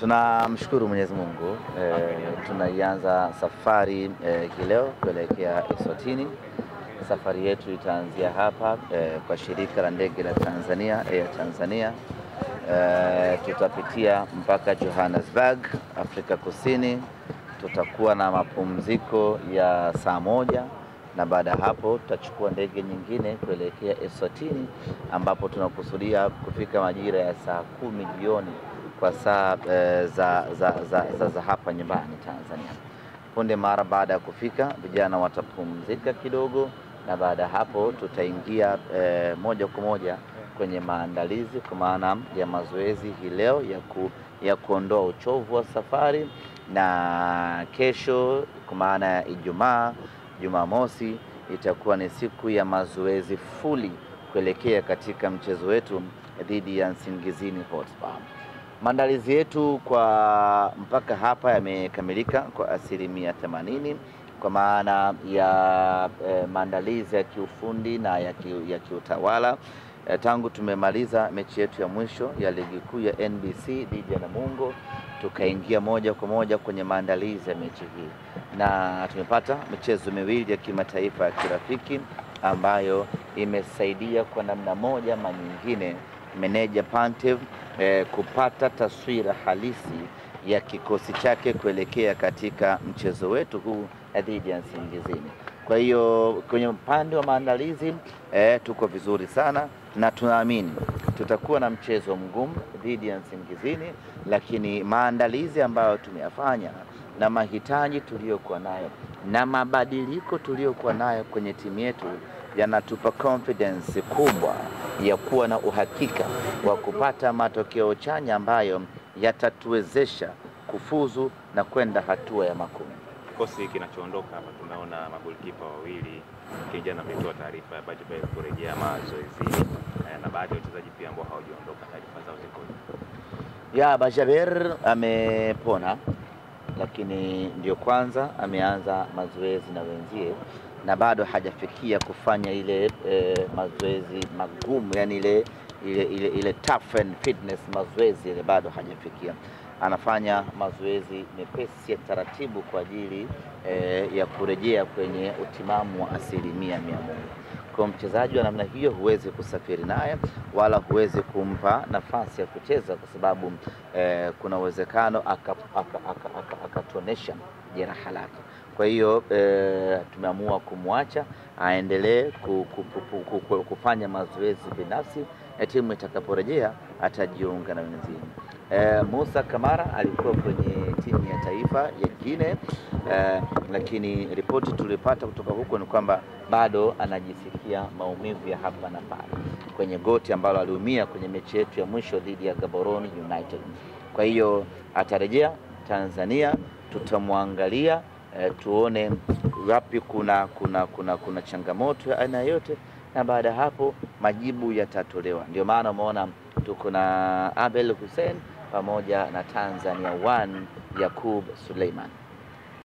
Tunamshukuru Mwenyezi Mungu, tunaianza safari hii leo kuelekea Eswatini. Safari yetu itaanzia hapa kwa shirika la ndege la Tanzania, Air Tanzania. Tutapitia mpaka Johannesburg, Afrika Kusini. Tutakuwa na mapumziko ya saa moja na baada hapo tutachukua ndege nyingine kuelekea Eswatini, ambapo tunakusudia kufika majira ya saa 10 jioni kwa saa za hapa nyumbani Tanzania. Punde mara baada ya kufika, vijana watapumzika kidogo, na baada hapo tutaingia moja kwa moja kwenye maandalizi kwa maana ya mazoezi hii leo ya kuondoa uchovu wa safari, na kesho kwa maana ya Ijumaa, Jumamosi itakuwa ni siku ya mazoezi fuli kuelekea katika mchezo wetu dhidi ya Nsingizini Hotspur. Maandalizi yetu kwa mpaka hapa yamekamilika kwa 80% kwa maana ya maandalizi ya kiufundi na ya kiutawala. Tangu tumemaliza mechi yetu ya mwisho ya ligi kuu ya NBC dhidi ya Namungo, tukaingia moja kwa moja kwenye maandalizi ya mechi hii, na tumepata michezo miwili ya kimataifa ya kirafiki ambayo imesaidia kwa namna moja ama nyingine meneja Pantev kupata taswira halisi ya kikosi chake kuelekea katika mchezo wetu huu dhidi ya Nsingizini. Kwa hiyo kwenye upande wa maandalizi tuko vizuri sana, na tunaamini tutakuwa na mchezo mgumu dhidi ya Nsingizini, lakini maandalizi ambayo tumeyafanya na mahitaji tuliyokuwa nayo na mabadiliko tuliyokuwa nayo kwenye timu yetu yanatupa confidence kubwa ya kuwa na uhakika wa kupata matokeo chanya ambayo yatatuwezesha kufuzu na kwenda hatua ya makundi. Kikosi kinachoondoka hapa, tunaona magolikipa wawili, kijana ametoa taarifa ya Bajaber kurejea mazoezini, na baadhi ya wachezaji pia ambao hawajaondoka, taarifa zao ziko. Bajaber amepona, lakini ndio kwanza ameanza mazoezi na wenzie, na bado hajafikia kufanya ile mazoezi magumu, yani ile tough and fitness mazoezi ile bado hajafikia. Anafanya mazoezi mepesi ya taratibu kwa ajili ya kurejea kwenye utimamu wa 100%. Kwa mchezaji wa namna hiyo huwezi kusafiri naye wala huwezi kumpa nafasi ya kucheza, kwa sababu kuna uwezekano akatonesha jeraha lake. Kwa hiyo tumeamua kumwacha aendelee kufanya mazoezi binafsi, na timu itakaporejea atajiunga na wenzake. Musa Kamara alikuwa kwenye timu ya taifa ya Guinea, lakini ripoti tulipata kutoka huko ni kwamba bado anajisikia maumivu ya hapa na pale kwenye goti ambalo aliumia kwenye mechi yetu ya mwisho dhidi ya Gaborone United. Kwa hiyo atarejea Tanzania, tutamwangalia tuone wapi kuna changamoto ya aina yote, na baada hapo majibu yatatolewa. Ndio maana umeona tuko na Abel Hussein pamoja na Tanzania 1 Yakub Suleiman.